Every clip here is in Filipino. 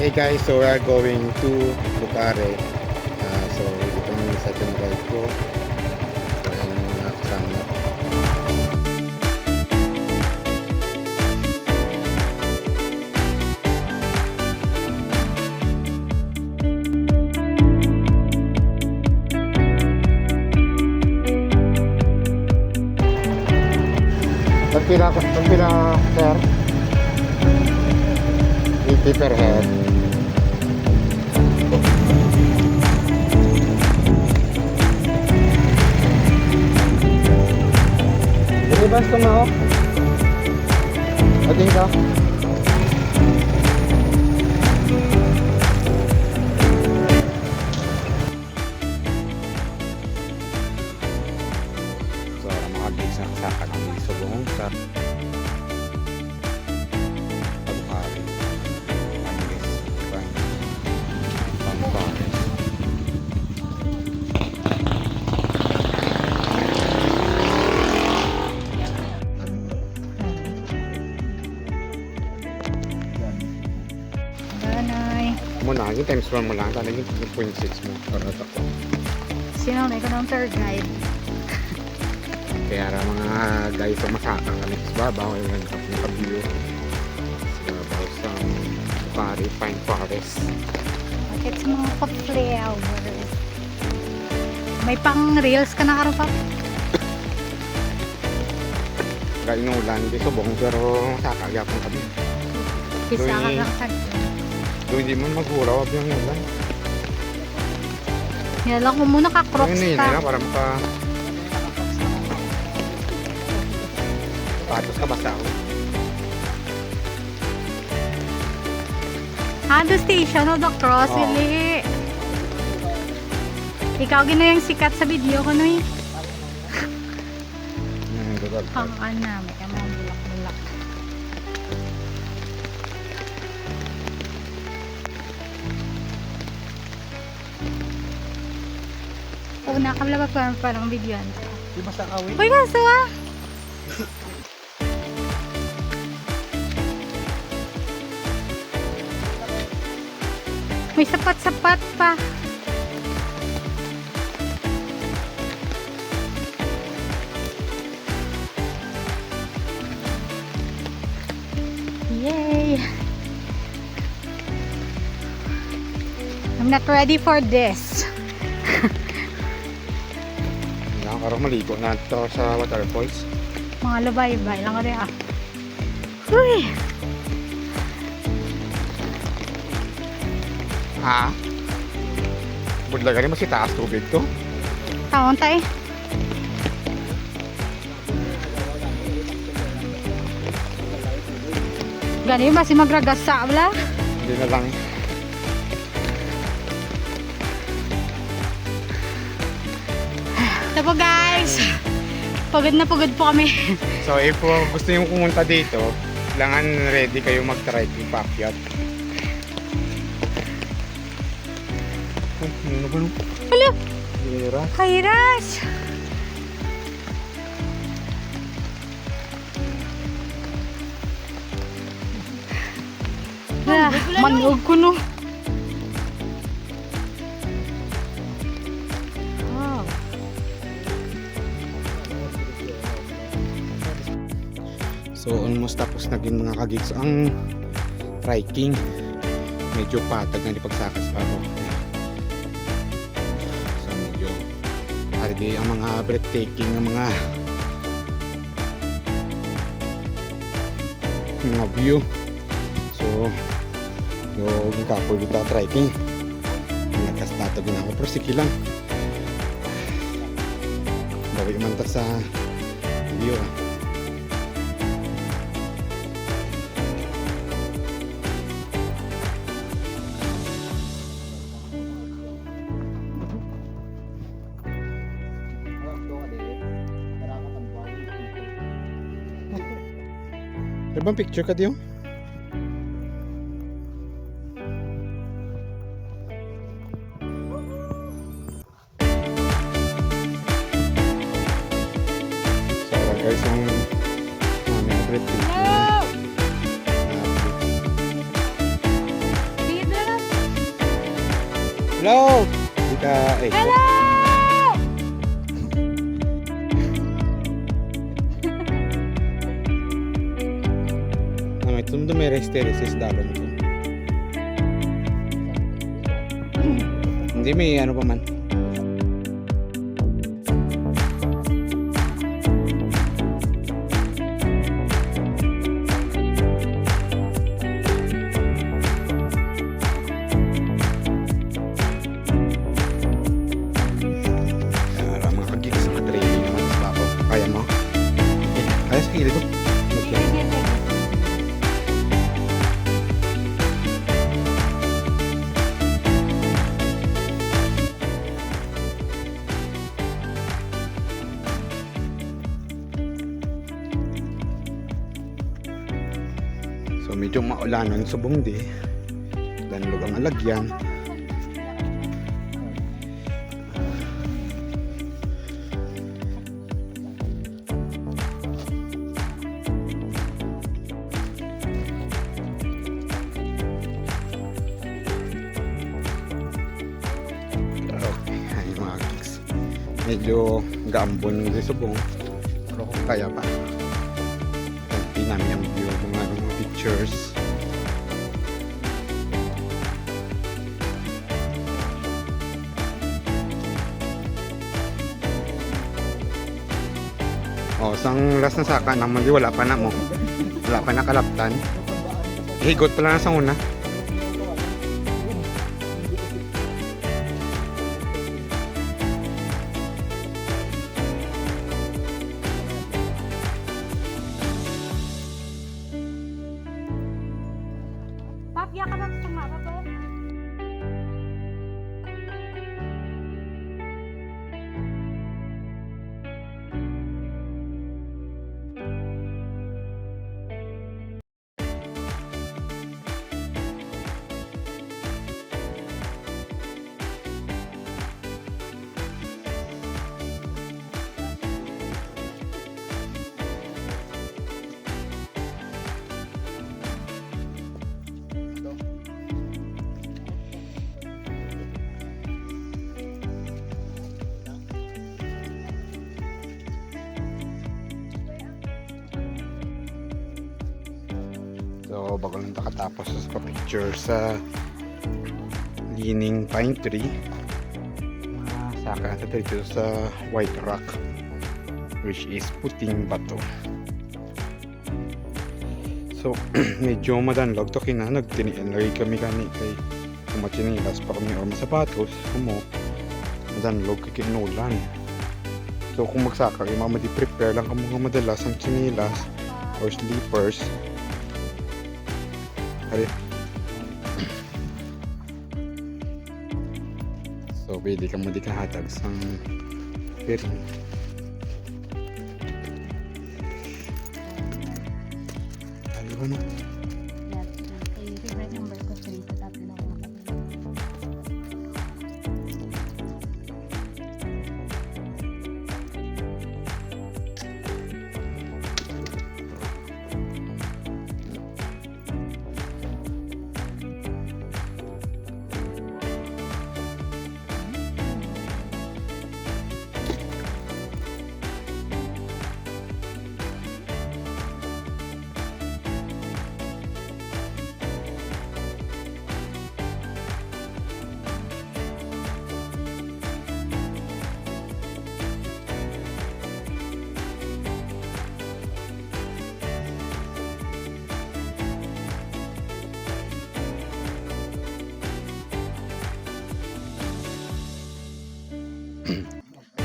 Hey guys, so we are going to Bukhari. So ito yung second ride ko. So yan yung mga kasama. Pagpila sir? 80 per head. Ini basta mo. Ading ka. So, mga gisa sa kanang subong sa Bukhari. Muna, yung times 1 mo lang, talagang yung 0.6 mo para ako. Sino na ikaw ng tour guide? Kaya mga guys sa masakang kami sa babaw, yung nakabilo sa babaw sa Bukhari Pine Forest. Bakit sa mga pa-flowers? May pang reels ka na karoon pa? Kaya inulan, hindi subong pero masakagapon kami. Kisa ka Doy. lang sag. Doon hindi mo maguraw yung ulan. Yan lang ko muna ka-crocs Ayun ka. na para maka patos ka basta ako. The station of the cross, Oo. ili. Ikaw gina yung sikat sa video ko no eh. Hangan na, may kamang bulak-bulak. Una ka wala pa parang video yan. Di ba sa awit? Uy, kaso ah! May sapat-sapat pa. Yay! I'm not ready for this. Nakakaroon maligo na ito sa waterfalls. Mga labay-bay lang ka rin ah. Uy! Ha? Budla ka rin mas itaas tubig to. Taon tayo. Gani ba si magragasa wala? Hindi na lang. Ito po guys. Pagod na pagod po kami. So if gusto nyo pumunta dito, kailangan ready kayo mag-trekking paakyat. Ano ba nung? Hala! Hira. Kairas! Manog ko no. Wow. So almost tapos naging mga kagigs ang trekking. Medyo patag na pagsakas pa ako. So medyo hardy ang mga breathtaking ang mga view. So yung kapol dito trekking. Nagkastatag na ako pero sige lang. Bawi man ta sa view. Ibang picture ka diyo? So guys, yung namin breathtaking. Pedro! Hello! Di ka, Hello! Ito may resteresis dalon to. Hindi may ano pa man. Mga kagigis mga training naman sa bako. Kaya mo? Kaya sa gilid ko. So medyo maulanan sa Bungdi. Dan lugang alagyan. Okay, ay mga kids. Medyo gaambon ng subong. Pero kaya pa. Hindi namin ang view mga pictures. Oh, sang last na saka naman di wala pa na mo. Wala pa na kalaptan. Higot pala na sa una. Papya ka lang sumama ba? So, bago lang nakatapos sa picture sa Leaning Pine Tree. Saka na dito sa White Rock, which is Puting Bato. So, medyo madanlog to kina. Nagtinian lagi kami kani kay kumachinilas pa kami or masapatos. Kumo, madanlog kay kinulan. So, kung magsaka kayo, prepare lang kamo nga madalas ang chinilas or slippers. Hari. So, pwede ka mo di kahatag sa piring. Hari ba no? Favorite number ko 3 sa tabi na ako.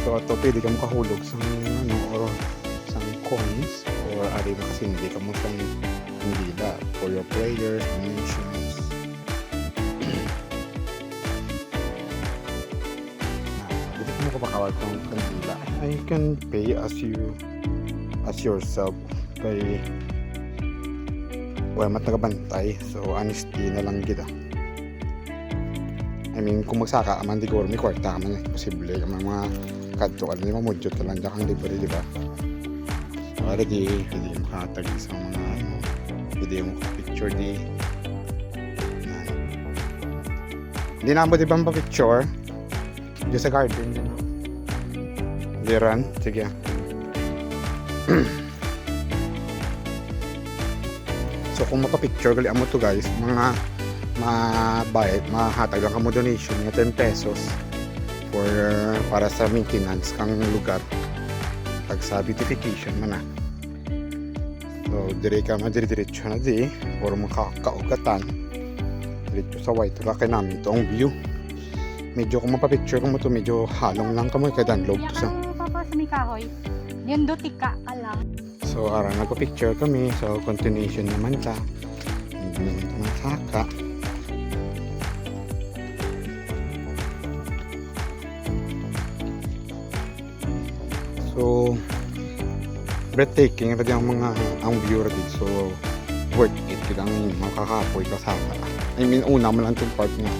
So, ito pwede ka makahulog sa ano, or sa coins or ari mo kasi hindi ka mo sa hindila for your prayers, donations. Hindi ka mo kapakawal kung kandila. I can pay as yourself kay well, mat nagabantay. So, honesty na lang kita. I mean, kung magsaka man di may kwarta ka man posible ka mga kadto ka, hindi mo mudyot ka lang kang libre, di ba? So, already, pwede yung makatag sa mga ano, pwede yung picture di Hindi na mo di ba picture? Diyan sa garden din. Diran, sige. So kung mapapicture gali mo to guys, mga mabayad, mahatag lang ka mo donation nga 10 pesos for para sa maintenance kang lugar. Pag sa beautification man na. So dire ka madire-diretso na di for makakaugatan. Diretso sa white rock kay namin ito ang view. Medyo kung mapapicture mo to, medyo halong lang ka mo kay danlog to sa. Papa sa may kahoy. Yan do tika ka lang. So ara nagpa-picture kami, so continuation naman ta. Hindi naman ito masaka. So breathtaking radi ang view radi. So worth it kita ang makakapoy ka saka. I mean una mo lang tong part nga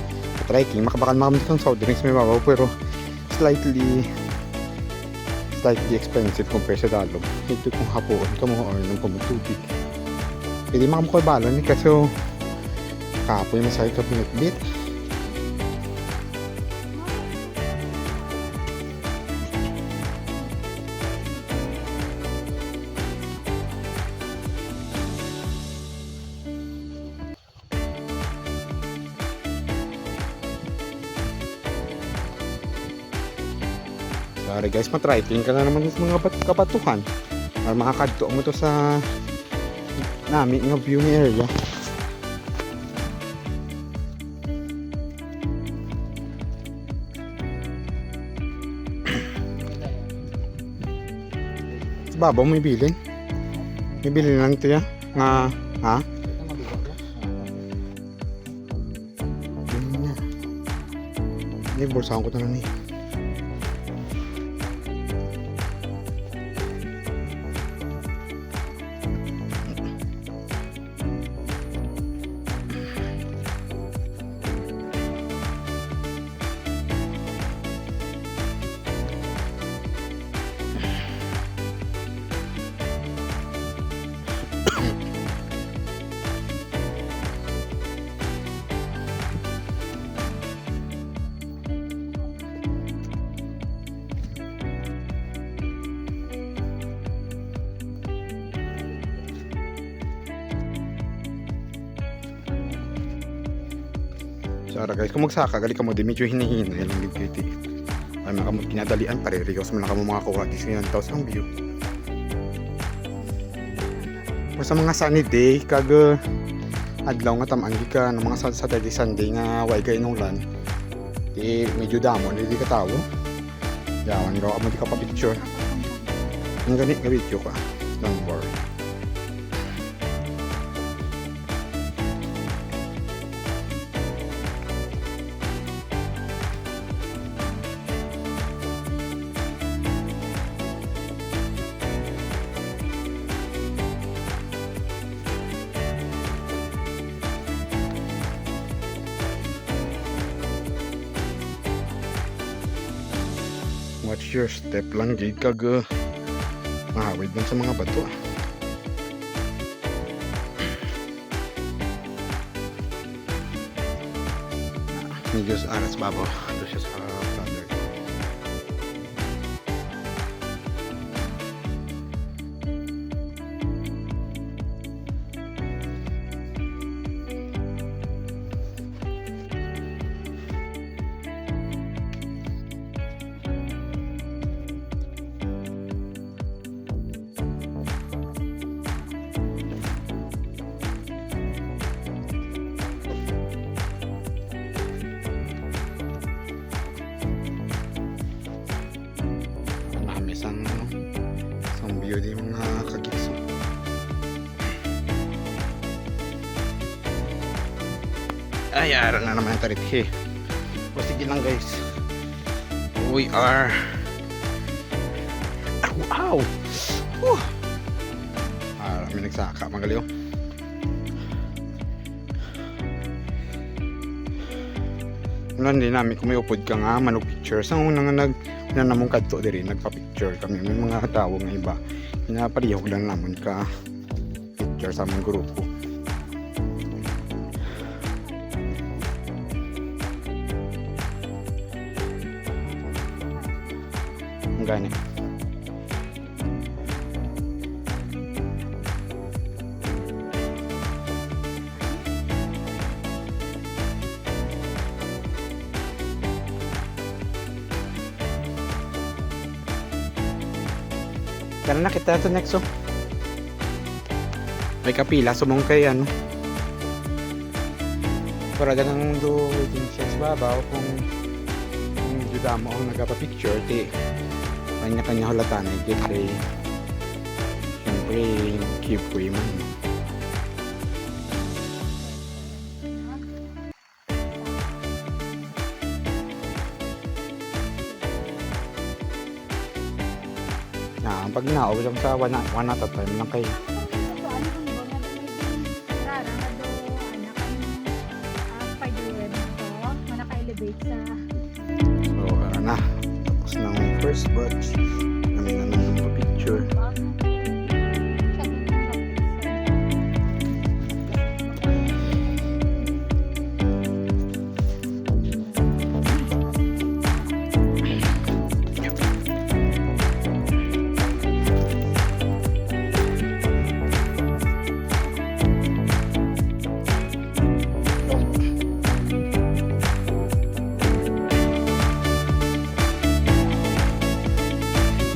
trekking, makabakan makamit ng sound drinks may mabaw pero slightly expensive compared sa Dalog. Ito kung hapon ka mo or nang pumutubig. Pwede makamukoy balon ni kasi kapoy masaya ka binitbit. Sorry guys, matryking ka na naman sa mga kapatukan para makakadto mo to sa nami nga viewing area. Sa babaw may bilin. May bilin lang ito ya. Nga, ha? Hindi, bursahan ko na lang eh. Sara guys, kung magsaka, gali ka mo din medyo hinihina lang yung beauty. Ay makamot kinadalian, pareriyos mo lang ka mo makakuha at least 1,000 view. O sa mga sunny day, kag adlaw nga tamanggi ka ng mga Saturday Sunday nga way kay inulan. Di medyo damo, hindi ka tawo. Yawan raw mo di ka pa picture. Ang ganit nga video ka. Don't worry. Watch your step lang gid kag mahawid lang sa mga bato. Medyo sa aras babaw. Ito siya sa brother. Isang view din mga kagigso. Ay, araw na naman ang tarithe. O sige lang guys. We are wow! Whew! May nagsaka magaliw. Wala din namin kung may upod ka nga manong picture. Sa unang namong kadto diri nagpa-picture kami. May mga tao nga iba. Pinaparihog lang naman ka picture sa among grupo. Gani. Tara na kita ito next oh. May kapila sumong kay ano. Para ganang do din siya sa babaw kung juda mo ang nagpa-picture ti kanya-kanya hulatan ay kay siyempre keep ko man. Pag naaw lang sa one at a time lang kayo. So, na. Tapos ng first batch. Namin naman yung picture.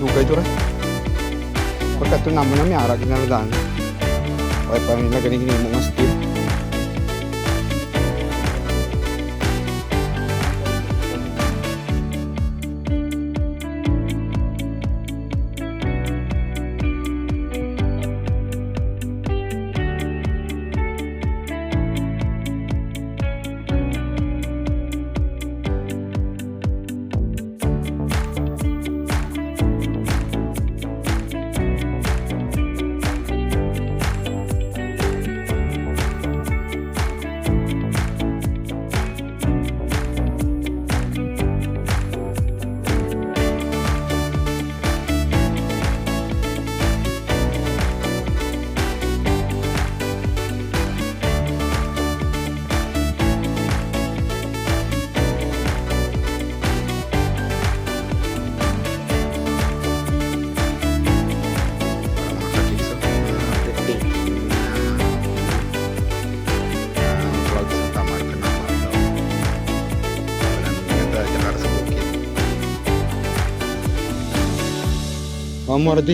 Lugay ito rin. Pagka ito naman na may arag na nadaan. Okay pa rin na ganigin mo nga steel. Mura di.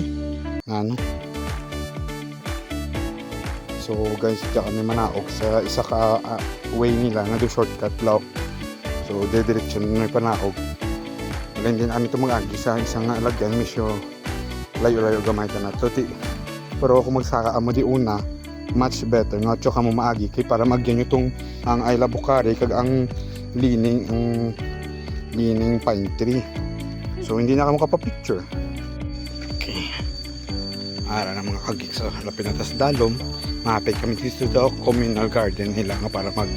Ano? So guys, diyan kami manaog sa isa ka way nila na do shortcut law. So diretso na may panaog. Wala din kami ito mag-agi sa isang lagyan misyo layo-layo gamay na to. Pero kung magsaka mo di una, much better nga tso ka mo maagi kay para magyan itong ang Ayla Bukari kag ang lining pine tree. So hindi na ka makapapicture. Ara ng mga kagik sa lapin natas dalom, mahapit kami dito sa communal garden nila nga para mag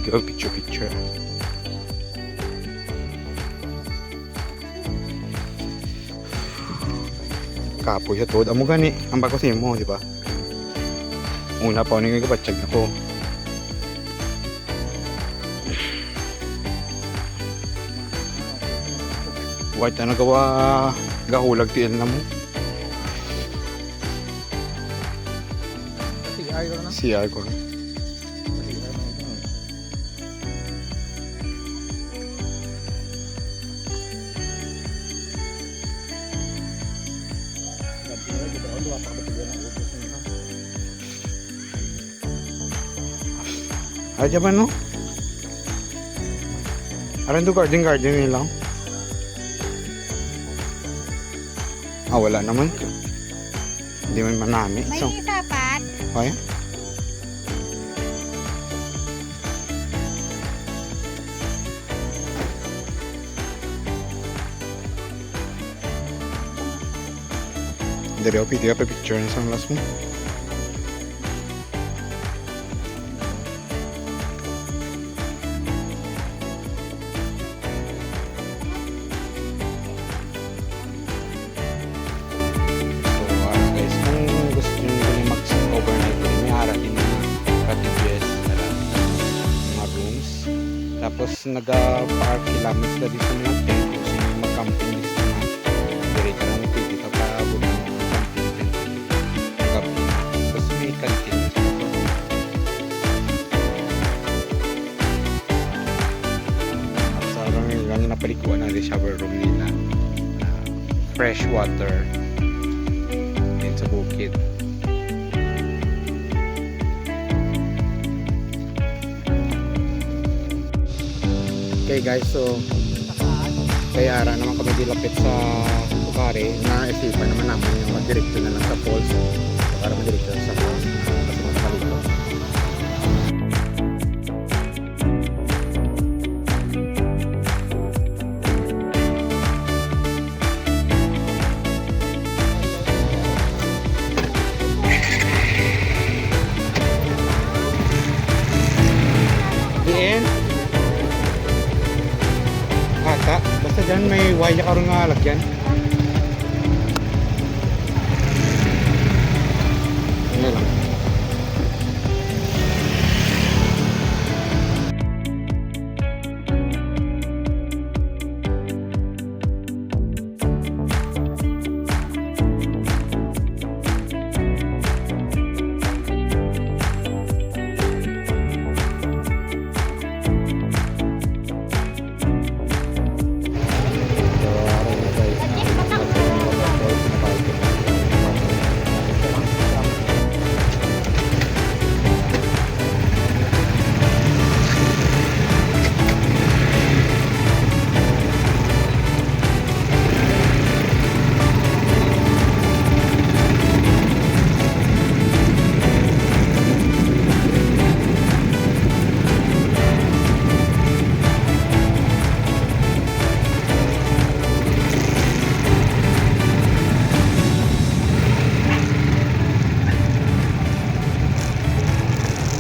picture. Kapoy sa tuod amo gani ang bago sa mo, di ba? Una pa ning gabatsyag nako. White na gawa gahulag tiil na mo. CR ko rin. Ay, diyan no? Aran do garden nila. Wala naman. Hindi man manami. May So, sapat. okay. Dari ako pwede ka picture na sa last mo. Guys, kung gusto nyo mag-overnight din, may ara din na cottages, mga rooms. Tapos nag-park kilometers na dito sa mga tent kung sino mag-camping dito sa mga paliguan na rin shower room nila. Fresh water din sa bukid. Okay guys, so kaya ara naman kami dilapit sa Bukare, na isipan naman namin yung magdirekto na lang sa falls para magdirekto sa falls kasi matakalito. Diin ata, basta dyan may waya ka rin nga lagyan. Ano lang.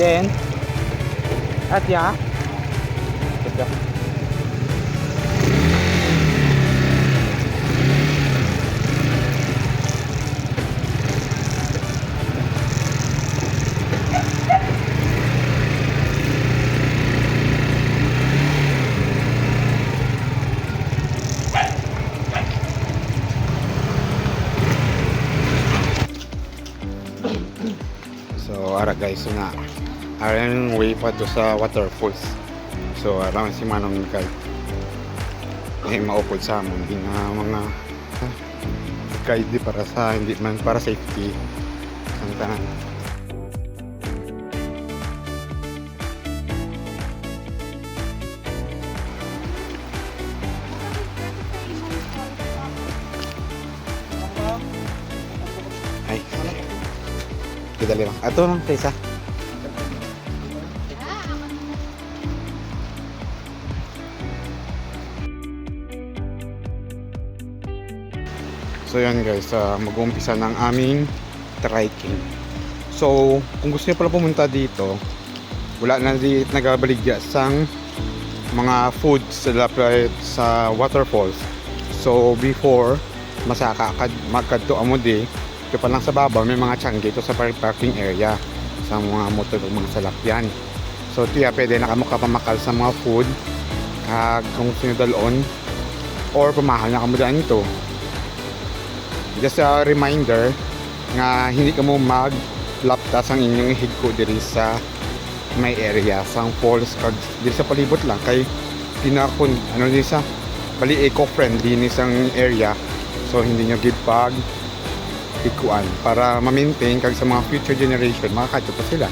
Then, at ya. So, ara guys, so na ang way pa do sa waterfalls. So, aram si Manong Miguel. Maupod sa amon din nga mga guide para sa hindi man para safety ang tanan. Ay, kita lang. Ato lang sa isa. So yan guys, mag-uumpisa ng aming trekking. So kung gusto niyo pala pumunta dito, wala na di nagabaligya sang mga food sa waterfalls. So before masaka magkadto amo di, kaya pa lang sa baba may mga tiyangge ito sa parking area sa mga motor o mga salakyan. So tiya pwede na kamo kapamakal sa mga food kung gusto niyo dalon or pamahal na kamo daan ito. Just a reminder nga hindi ka mo mag-laptas ang inyong higko diri sa may area sang falls kag diri sa palibot lang kay pinakon ano diri sa bali eco-friendly ni sang area, so hindi nyo gid pag hikuan para ma-maintain kag sa mga future generation makakadto pa sila.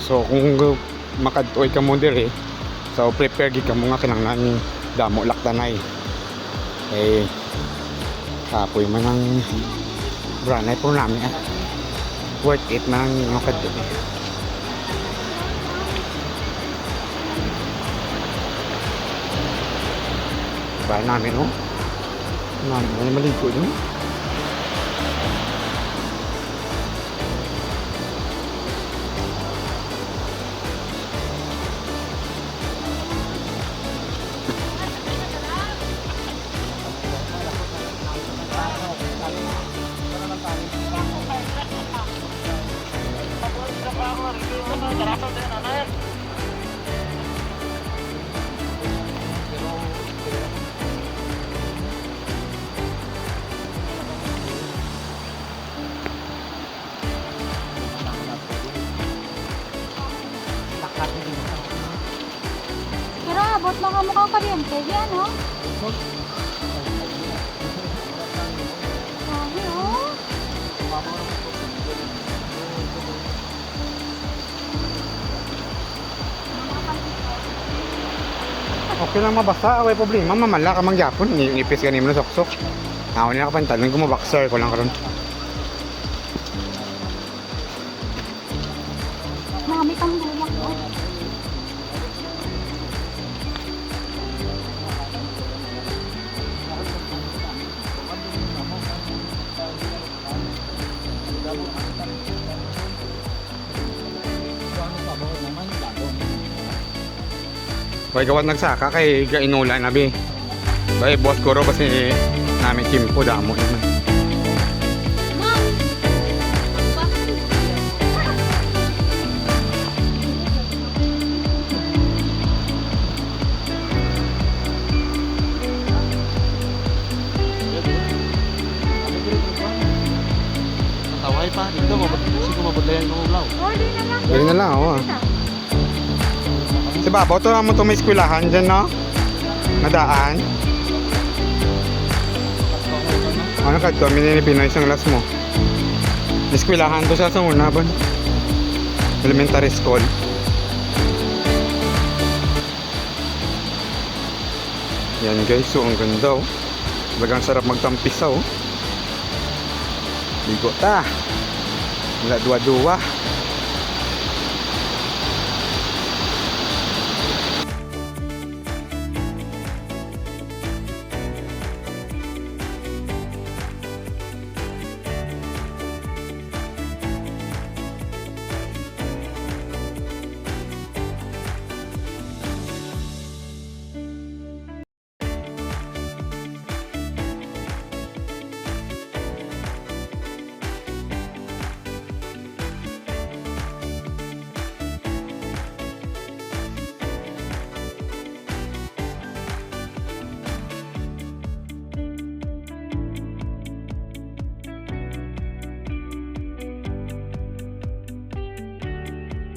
So kung makadtoy ka mo dire, so prepare gid ka mo nga kinahanglan damo laktanay. Eh kapoy man ang branay po namin worth it man ang makadto. Ba namin oh. Namin maligo din. Pero abot lang ang mukhang karyente. Yan, oh. Sabi, oh. Okay lang mabasa, away problema, mamala ka mangyapon, ngipis ka nimo na soksok. Ako nila ka pantalon ko boxer ko lang karon. Marami kang bulak, oh. Kaya gawat nagsaka kay gainulan nabi. Bay boss ko ro kasi namin kimpo damo naman. Taway pa dito, siguro mabudlayan ng ulaw. Oh, di na lang. Dali na lang ako ah. Si Babaw to mo to may eskwelahan dyan no? Nadaan. Ano ka to? Minini Pinoy isang last mo. Eskwelahan to siya sa una ba? Elementary school. Yan guys, so ang ganda oh. Talagang sarap magtampisaw oh. Ligo ta. Wala dua-dua.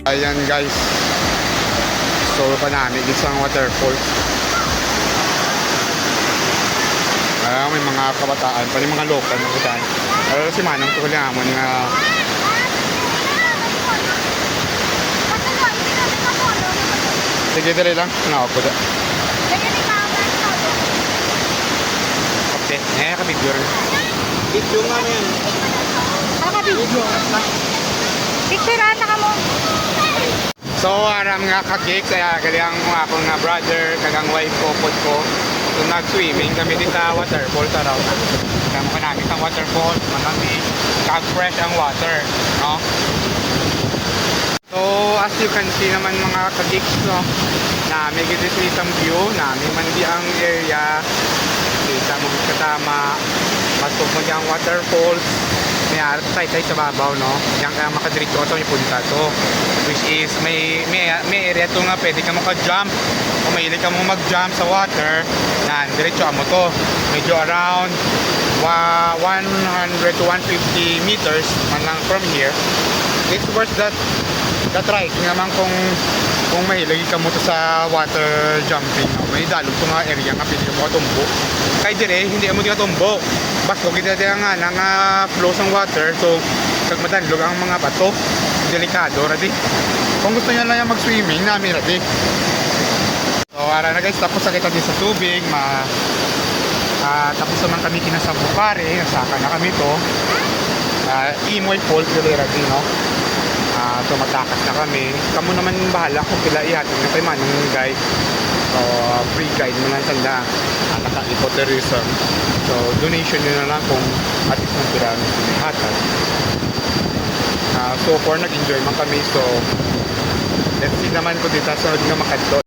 Ayan guys. So pa namin isang waterfalls. May mga kabataan, pati mga local na kabataan. Pero si Manong to kailangan mo nga sige dali lang. Nakako da. Okay, kabidyo rin. Video nga mo yan. Nakabidyo. Picturean na ka mo. So, aram nga ka-cake, kaya kailangan mo akong nga brother, kagang wife ko, pod ko. So, nag-swimming kami din sa waterfall sa raw. Kaya mo ka namin sa waterfall, manami, kag-fresh ang water, no? So, as you can see naman mga ka-cakes, no? Nami gito sa isang view, nami man di ang area, kita mo kasama, masok mo di ang waterfalls, may arat tay sa babaw, no? Diyan kaya makadiretso ito yung punta to, which is may area to nga pwede ka maka-jump kung mahilig ka mo mag-jump sa water na diretso mo to, medyo around 100 to 150 meters man lang from here. It's worth that try naman kung mahilig ka mo to sa water jumping, no? May dalog to nga area nga pwede mo katumbo kay dire hindi mo di katumbo basko kita nga nga flow sang water, so kag madanlog ang mga bato delikado radi. Kung gusto nyo lang yung mag-swimming, namin ready. So, ara na guys, tapos sa kita din sa tubig, tapos naman kami kinasabukare, nasaka na kami to. Imoy Falls, galera din, no? So, magtakas na kami. Kamu naman bahala kung pila ihatid na kay Manong guide. So, free guide mo lang tanda. Naka-ecotourism. So, donation nyo na lang kung at least ng pila hatag. So far, nag-enjoy man kami. So, let's see naman kung dito sa sunod nga makadto.